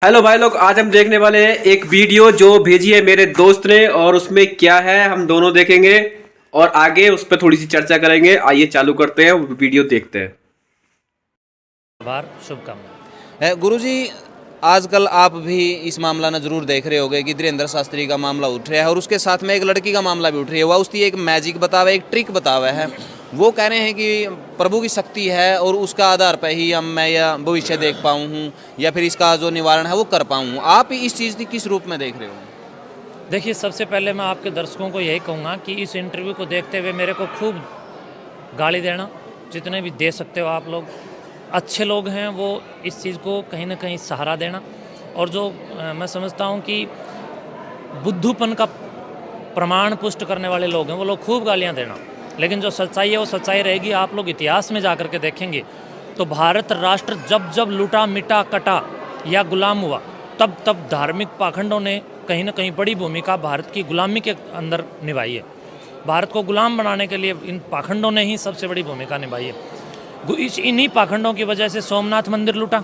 Hello भाई लोग, आज हम देखने वाले हैं एक वीडियो जो भेजी है मेरे दोस्त ने, और उसमें क्या है हम दोनों देखेंगे और आगे उस पर थोड़ी सी चर्चा करेंगे। आइए चालू करते हैं, वीडियो देखते हैं। आभार, शुभकामनाएं। गुरुजी, आजकल आप भी इस मामला ना जरूर देख रहे होगे कि धीरेन्द्र शास्त्री का मामला उठ रहा है और उसके साथ में एक लड़की का मामला भी उठ रही है। वह उसकी एक मैजिक बतावा, एक ट्रिक बतावा है। वो कह रहे हैं कि प्रभु की शक्ति है और उसका आधार पर ही मैं यह भविष्य देख पाऊँ हूँ या फिर इसका जो निवारण है वो कर पाऊँ। आप इस चीज़ की किस रूप में देख रहे हो? देखिए, सबसे पहले मैं आपके दर्शकों को यही कहूँगा कि इस इंटरव्यू को देखते हुए मेरे को खूब गाली देना, जितने भी दे सकते हो आप लोग। अच्छे लोग हैं वो इस चीज़ को कहीं ना कहीं सहारा देना, और जो मैं समझता हूँ कि बुद्धूपन का प्रमाण पुष्ट करने वाले लोग हैं वो लोग खूब गालियाँ देना। लेकिन जो सच्चाई है वो सच्चाई रहेगी। आप लोग इतिहास में जा कर के देखेंगे तो भारत राष्ट्र जब जब लूटा मिटा कटा या गुलाम हुआ, तब तब धार्मिक पाखंडों ने कहीं ना कहीं बड़ी भूमिका भारत की गुलामी के अंदर निभाई है। भारत को गुलाम बनाने के लिए इन पाखंडों ने ही सबसे बड़ी भूमिका निभाई है। इन्हीं पाखंडों की वजह से सोमनाथ मंदिर लूटा,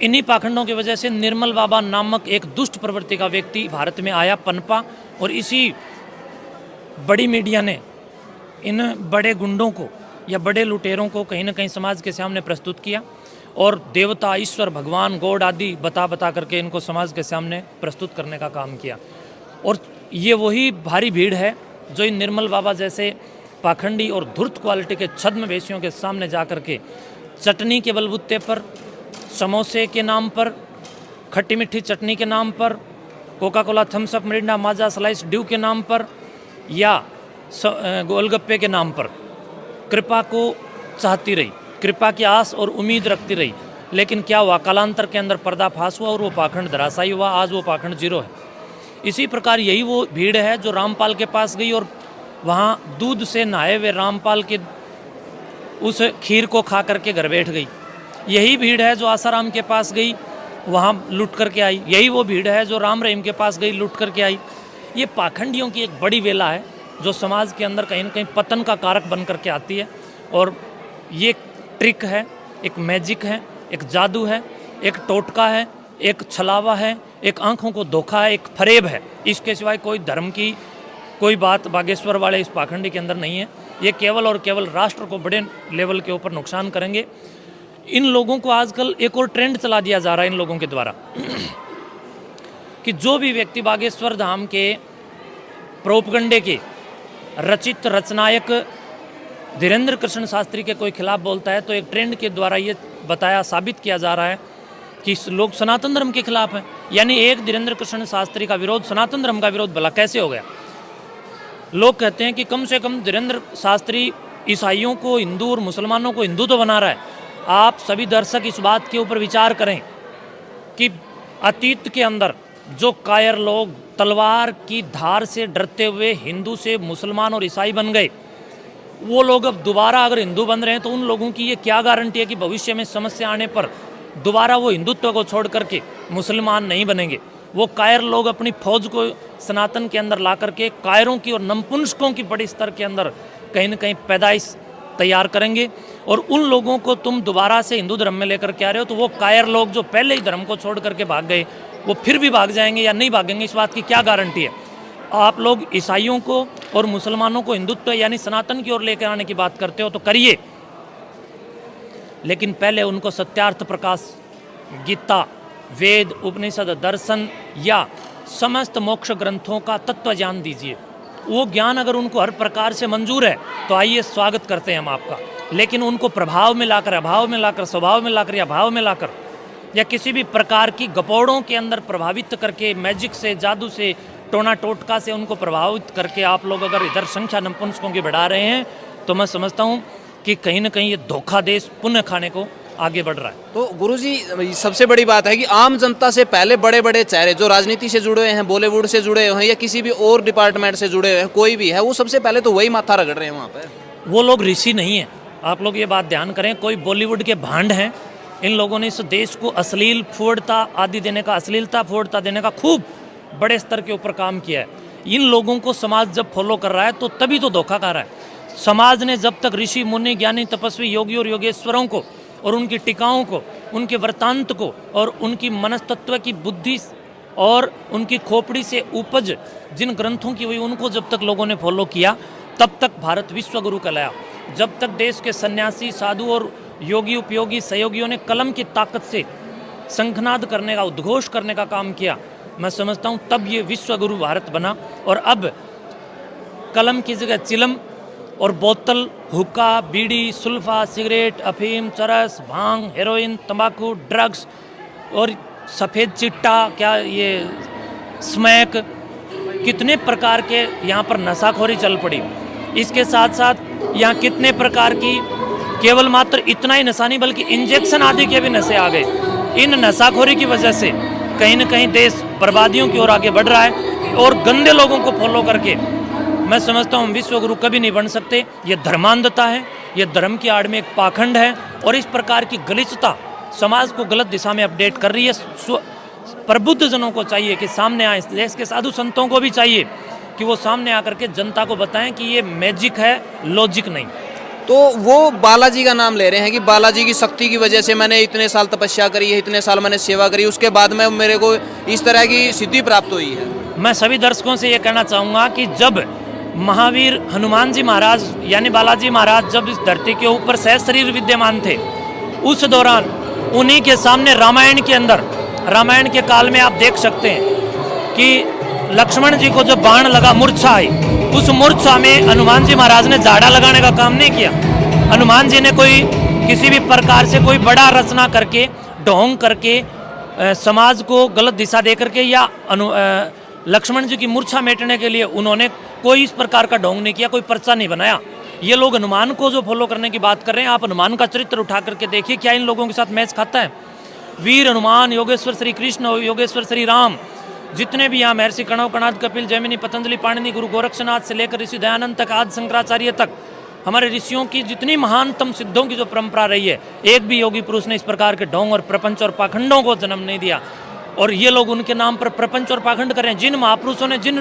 इन्हीं पाखंडों की वजह से निर्मल बाबा नामक एक दुष्ट प्रवृत्ति का व्यक्ति भारत में आया, पनपा, और इसी बड़ी मीडिया ने इन बड़े गुंडों को या बड़े लुटेरों को कहीं ना कहीं समाज के सामने प्रस्तुत किया, और देवता, ईश्वर, भगवान, गॉड आदि बता करके इनको समाज के सामने प्रस्तुत करने का काम किया। और ये वही भारी भीड़ है जो इन निर्मल बाबा जैसे पाखंडी और धूर्त क्वालिटी के छद्मवेशियों के सामने जा कर के चटनी के बलबूते पर, समोसे के नाम पर, खट्टी मीठी चटनी के नाम पर, Coca Cola, Thums Up, Mirinda, Maaza, Slice Dew के नाम पर या गोलगप्पे के नाम पर कृपा को चाहती रही, कृपा की आस और उम्मीद रखती रही। लेकिन क्या हुआ? कालांतर के अंदर पर्दाफाश हुआ और वो पाखंड धराशायी हुआ। आज वो पाखंड जीरो है। इसी प्रकार यही वो भीड़ है जो रामपाल के पास गई और वहाँ दूध से नहाए हुए रामपाल के उस खीर को खा करके घर बैठ गई। यही भीड़ है जो आसाराम के पास गई, वहाँ लूट करके आई। यही वो भीड़ है जो राम रहीम के पास गई, लूट करके आई। ये पाखंडियों की एक बड़ी वेला है जो समाज के अंदर कहीं ना कहीं पतन का कारक बन करके आती है। और ये ट्रिक है, एक मैजिक है, एक जादू है, एक टोटका है, एक छलावा है, एक आंखों को धोखा है, एक फरेब है। इसके सिवाय कोई धर्म की कोई बात बागेश्वर वाले इस पाखंडी के अंदर नहीं है। ये केवल और केवल राष्ट्र को बड़े लेवल के ऊपर नुकसान करेंगे। इन लोगों को आजकल एक और ट्रेंड चला दिया जा रहा है इन लोगों के द्वारा कि जो भी व्यक्ति बागेश्वर धाम के प्रोपगंडे के रचित रचनायक धीरेन्द्र कृष्ण शास्त्री के कोई खिलाफ बोलता है तो एक ट्रेंड के द्वारा ये बताया, साबित किया जा रहा है कि लोग सनातन धर्म के खिलाफ हैं। यानी एक धीरेन्द्र कृष्ण शास्त्री का विरोध सनातन धर्म का विरोध भला कैसे हो गया? लोग कहते हैं कि कम से कम धीरेन्द्र शास्त्री ईसाइयों को हिंदू और मुसलमानों को हिंदू तो बना रहा है। आप सभी दर्शक इस बात के ऊपर विचार करें कि अतीत के अंदर जो कायर लोग तलवार की धार से डरते हुए हिंदू से मुसलमान और ईसाई बन गए, वो लोग अब दोबारा अगर हिंदू बन रहे हैं तो उन लोगों की ये क्या गारंटी है कि भविष्य में समस्या आने पर दोबारा वो हिंदुत्व को छोड़ करके मुसलमान नहीं बनेंगे। वो कायर लोग अपनी फौज को सनातन के अंदर ला करके कायरों की और नपुंसकों की बड़ी स्तर के अंदर कहीं ना कहीं पैदाइश तैयार करेंगे, और उन लोगों को तुम दोबारा से हिंदू धर्म में लेकर के आ रहे हो। तो वो कायर लोग जो पहले ही धर्म को छोड़ करके भाग गए वो फिर भी भाग जाएंगे या नहीं भागेंगे, इस बात की क्या गारंटी है? आप लोग ईसाइयों को और मुसलमानों को हिंदुत्व यानी सनातन की ओर लेकर आने की बात करते हो तो करिए, लेकिन पहले उनको सत्यार्थ प्रकाश, गीता, वेद, उपनिषद, दर्शन या समस्त मोक्ष ग्रंथों का तत्व ज्ञान दीजिए। वो ज्ञान अगर उनको हर प्रकार से मंजूर है तो आइए, स्वागत करते हैं हम आपका। लेकिन उनको प्रभाव में लाकर, अभाव में लाकर, स्वभाव में लाकर या भाव में लाकर या किसी भी प्रकार की गपोड़ों के अंदर प्रभावित करके, मैजिक से, जादू से, टोना टोटका से उनको प्रभावित करके आप लोग अगर इधर संख्या नपुंसकों की बढ़ा रहे हैं तो मैं समझता हूँ कि कहीं ना कहीं ये धोखा देश पुण्य खाने को आगे बढ़ रहा है। तो गुरुजी, सबसे बड़ी बात है कि आम जनता से पहले बड़े बड़े चेहरे जो राजनीति से जुड़े हुए हैं, बॉलीवुड से जुड़े हुए हैं या किसी भी और डिपार्टमेंट से जुड़े हुए हैं, कोई भी है, वो सबसे पहले तो वही माथा रगड़ रहे हैं वहाँ पर। वो लोग ऋषि नहीं हैं। आप लोग ये बात ध्यान करें, कोई बॉलीवुड के भांड हैं। इन लोगों ने इस देश को अश्लील फूड़ता आदि देने का, अश्लीलता फूड़ता देने का खूब बड़े स्तर के ऊपर काम किया है। इन लोगों को समाज जब फॉलो कर रहा है तो तभी तो धोखा खा रहा है। समाज ने जब तक ऋषि मुनि, ज्ञानी, तपस्वी, योगी और योगेश्वरों को और उनकी टीकाओं को उनके वृत्तांत को और उनकी मनस्तत्व की बुद्धि और उनकी खोपड़ी से उपज जिन ग्रंथों की हुई उनको जब तक लोगों ने फॉलो किया तब तक भारत विश्व गुरु कहलाया। जब तक देश के सन्यासी साधु और योगी उपयोगी सहयोगियों ने कलम की ताकत से शंखनाद करने का उद्घोष करने का काम किया, मैं समझता हूँ तब ये विश्व गुरु भारत बना। और अब कलम की जगह चिलम और बोतल, हुक्का, बीड़ी, सुल्फा, सिगरेट, अफीम, चरस, भांग, हेरोइन, तंबाकू, ड्रग्स और सफ़ेद चिट्टा, क्या ये स्मैक, कितने प्रकार के यहाँ पर नशाखोरी चल पड़ी। इसके साथ साथ यहाँ कितने प्रकार की केवल मात्र इतना ही नशा नहीं बल्कि इंजेक्शन आदि के भी नशे आ गए। इन नशाखोरी की वजह से कहीं न कहीं देश बर्बादियों की ओर आगे बढ़ रहा है और गंदे लोगों को फॉलो करके मैं समझता हूँ विश्व गुरु कभी नहीं बन सकते। ये धर्मांधता है, ये धर्म की आड़ में एक पाखंड है और इस प्रकार की गलिचता समाज को गलत दिशा में अपडेट कर रही है। प्रबुद्ध जनों को चाहिए कि सामने आए, देश के साधु संतों को भी चाहिए कि वो सामने आकर के जनता को बताएं कि ये मैजिक है, लॉजिक नहीं। तो वो बालाजी का नाम ले रहे हैं कि बालाजी की शक्ति की वजह से मैंने इतने साल तपस्या करी है, इतने साल मैंने सेवा करी, उसके बाद में मेरे को इस तरह की सिद्धि प्राप्त हुई है। मैं सभी दर्शकों से ये कहना चाहूँगा कि जब महावीर हनुमान जी महाराज यानी बालाजी महाराज जब इस धरती के ऊपर सहज शरीर विद्यमान थे, उस दौरान उन्हीं के सामने रामायण के अंदर, रामायण के काल में आप देख सकते हैं कि लक्ष्मण जी को जब बाण लगा, मूर्छा आई, उस मूर्छा में हनुमान जी महाराज ने झाड़ा लगाने का काम नहीं किया। हनुमान जी ने कोई किसी भी प्रकार से कोई बड़ा रचना करके, ढोंग करके, समाज को गलत दिशा दे करके या लक्ष्मण जी की मूर्छा मेटने के लिए उन्होंने कोई इस प्रकार का ढोंग नहीं किया, कोई पर्चा नहीं बनाया। ये लोग हनुमान को जो फॉलो करने की बात कर रहे हैं, आप हनुमान का चरित्र उठा करके देखिए, क्या इन लोगों के साथ मैच खाता है? वीर हनुमान, योगेश्वर श्री कृष्ण, योगेश्वर श्री राम, जितने भी यहाँ महर्षि कणव, कणाद, कपिल, जैमिनी, पतंजलि, पाणिनि, गुरु गोरक्षनाथ से लेकर ऋषि दयानंद तक, आदि शंकराचार्य तक, हमारे ऋषियों की जितनी महानतम सिद्धों की जो परंपरा रही है, एक भी योगी पुरुष ने इस प्रकार के ढोंग और प्रपंच और पाखंडों को जन्म नहीं दिया। और ये लोग उनके नाम पर प्रपंच और पाखंड कर रहे हैं। जिन महापुरुषों ने जिन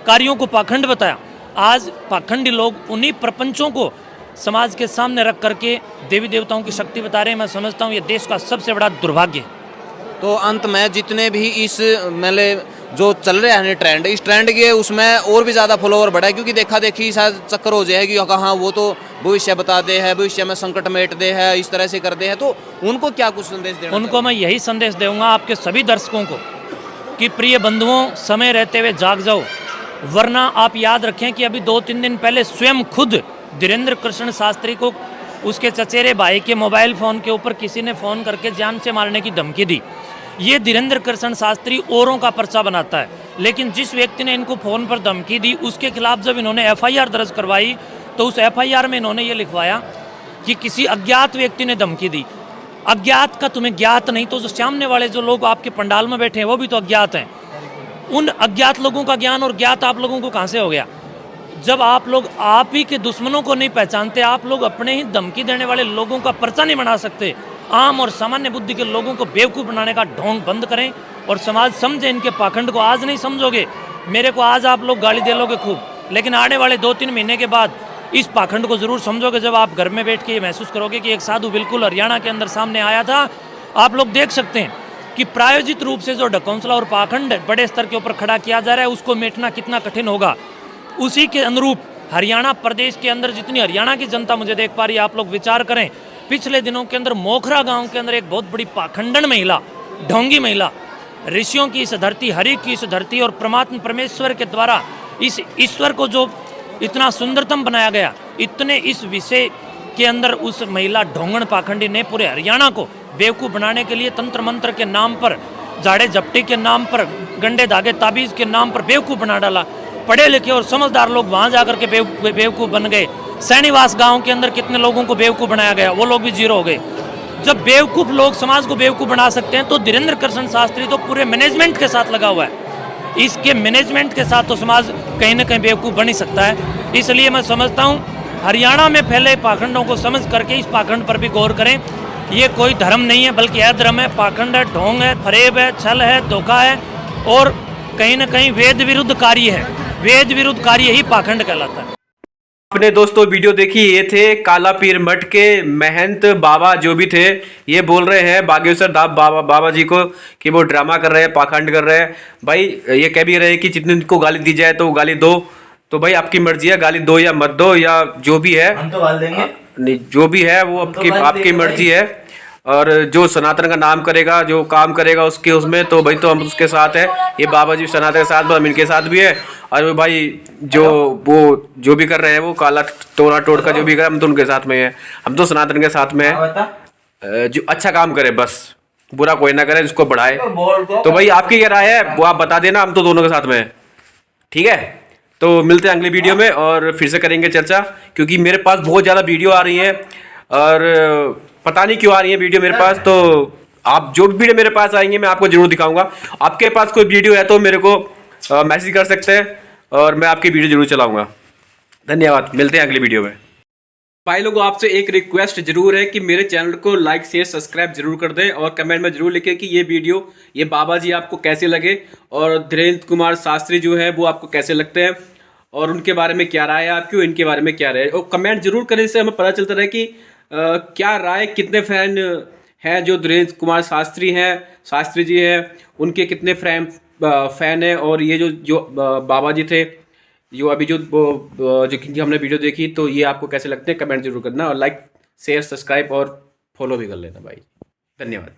कार्यों को पाखंड बताया, आज पाखंडी लोग उन्हीं प्रपंचों को समाज के सामने रख करके देवी देवताओं की शक्ति बता रहे हैं। मैं समझता हूँ ये देश का सबसे बड़ा दुर्भाग्य है। तो अंत में जितने भी इस मेले जो चल रहे हैं ट्रेंड, इस ट्रेंड के उसमें और भी ज़्यादा फॉलोवर बढ़ा है, क्योंकि देखा देखी शायद चक्कर हो जाएगी, कहाँ वो तो भविष्य बता दे है, भविष्य में संकट मेट दे है, इस तरह से कर दे है। तो उनको क्या कुछ संदेश देना? उनको मैं यही संदेश दूंगा आपके सभी दर्शकों को कि प्रिय बंधुओं, समय रहते हुए जाग जाओ, वरना आप याद रखें कि अभी 2-3 दिन पहले स्वयं खुद धीरेन्द्र कृष्ण शास्त्री को उसके चचेरे भाई के मोबाइल फ़ोन के ऊपर किसी ने फ़ोन करके जान से मारने की धमकी दी। ये धीरेन्द्र कृष्ण शास्त्री औरों का पर्चा बनाता है, लेकिन जिस व्यक्ति ने इनको फ़ोन पर धमकी दी उसके खिलाफ जब इन्होंने FIR दर्ज करवाई तो उस FIR में इन्होंने ये लिखवाया कि किसी अज्ञात व्यक्ति ने धमकी दी। अज्ञात का तुम्हें ज्ञात नहीं, तो जो सामने वाले जो लोग आपके पंडाल में बैठे हैं वो भी तो अज्ञात हैं। उन अज्ञात लोगों का ज्ञान और ज्ञात आप लोगों को कहाँ से हो गया? जब आप लोग आप ही के दुश्मनों को नहीं पहचानते, आप लोग अपने ही धमकी देने वाले लोगों का पर्चा नहीं बना सकते। आम और सामान्य बुद्धि के लोगों को बेवकूफ़ बनाने का ढोंग बंद करें और समाज समझे इनके पाखंड को। आज नहीं समझोगे, मेरे को आज आप लोग गाली दे लोगे खूब, लेकिन आने वाले 2-3 महीने के बाद इस पाखंड को ज़रूर समझोगे, जब आप घर में बैठ के ये महसूस करोगे कि एक साधु बिल्कुल हरियाणा के अंदर सामने आया था। आप लोग देख सकते हैं कि प्रायोजित रूप से जो ढकोंसला और पाखंड बड़े स्तर के ऊपर खड़ा किया जा रहा है, उसको मेटना कितना कठिन होगा। उसी के अनुरूप हरियाणा प्रदेश के अंदर जितनी हरियाणा की जनता मुझे देख पा रही है, आप लोग विचार करें, पिछले दिनों के अंदर मोखरा गांव के अंदर एक बहुत बड़ी पाखंडन महिला, ढोंगी महिला, ऋषियों की इस धरती, हरि की इस धरती और परमात्मा परमेश्वर के द्वारा इस ईश्वर को जो इतना सुंदरतम बनाया गया, इतने इस विषय के अंदर उस महिला ढोंगण पाखंडी ने पूरे हरियाणा को बेवकूफ़ बनाने के लिए तंत्र मंत्र के नाम पर, झाड़े झपटी के नाम पर, गंडे धागे ताबीज़ के नाम पर बेवकूफ़ बना डाला। पढ़े लिखे और समझदार लोग वहाँ जाकर के बेवकूफ़ बन गए। सैनीवास गांव के अंदर कितने लोगों को बेवकूफ़ बनाया गया, वो लोग भी जीरो हो गए। जब बेवकूफ़ लोग समाज को बेवकूफ़ बना सकते हैं तो धीरेन्द्र कृष्ण शास्त्री तो पूरे मैनेजमेंट के साथ लगा हुआ है। इसके मैनेजमेंट के साथ तो समाज कहीं ना कहीं बेवकूफ़ बन ही सकता है। इसलिए मैं समझता हूँ हरियाणा में फैले पाखंडों को समझ करके इस पाखंड पर भी गौर करें। ये कोई धर्म नहीं है, बल्कि अधर्म है, पाखंड है, ढोंग है, फरेब है, छल है, धोखा है और कहीं ना कहीं वेद विरुद्ध कार्य है। वेद विरुद्ध कार्य ही पाखंड कहलाता है। अपने दोस्तों वीडियो देखी, ये थे काला पीर मठ के महंत बाबा जो भी थे, ये बोल रहे हैं बागेश्वर धाम बाबा जी को कि वो ड्रामा कर रहे हैं, पाखंड कर रहे हैं। भाई ये कह भी रहे हैं कि जितने को गाली दी जाए तो वो गाली दो, तो भाई आपकी मर्जी है, गाली दो या मत दो या जो भी है, हम तो गाल देंगे नहीं जो भी है वो आपकी मर्जी है। और जो सनातन का नाम करेगा, जो काम करेगा उसके उसमें, तो भाई तो हम उसके साथ है। ये बाबा जी सनातन के साथ, हम इनके साथ भी है। और वो भाई जो भी कर रहे हैं, वो काला टोना टोटका जो भी कर रहे हैं, हम तो उनके साथ में है, हम तो सनातन के साथ में है। जो अच्छा काम करे बस, बुरा कोई ना करे, जिसको बढ़ाए। तो भाई आपकी क्या राय है वो आप बता देना, हम तो दोनों के साथ में है, ठीक है। तो मिलते हैं अगली वीडियो में और फिर से करेंगे चर्चा, क्योंकि मेरे पास बहुत ज़्यादा वीडियो आ रही है और पता नहीं क्यों आ रही है वीडियो मेरे पास। तो आप जो भी वीडियो मेरे पास आएंगे मैं आपको जरूर दिखाऊंगा। आपके पास कोई वीडियो है तो मेरे को मैसेज कर सकते हैं और मैं आपकी वीडियो जरूर चलाऊंगा। धन्यवाद, मिलते हैं अगली वीडियो में। भाई लोगों, आपसे एक रिक्वेस्ट जरूर है कि मेरे चैनल को लाइक शेयर सब्सक्राइब जरूर कर दें और कमेंट में जरूर लिखें कि ये वीडियो, ये बाबा जी आपको कैसे लगे और धीरेन्द्र कुमार शास्त्री जो है वो आपको कैसे लगते हैं और उनके बारे में क्या राय है आपकी, इनके बारे में क्या राय है। और कमेंट जरूर करें, इससे हमें पता चलता रहे कि क्या राय, कितने फैन हैं जो धीरेन्द्र कुमार शास्त्री जी हैं, उनके कितने फैन हैं। और ये जो बाबा जी थे, जो अभी जो हमने वीडियो देखी, तो ये आपको कैसे लगते हैं कमेंट जरूर करना और लाइक शेयर सब्सक्राइब और फॉलो भी कर लेना भाई। धन्यवाद।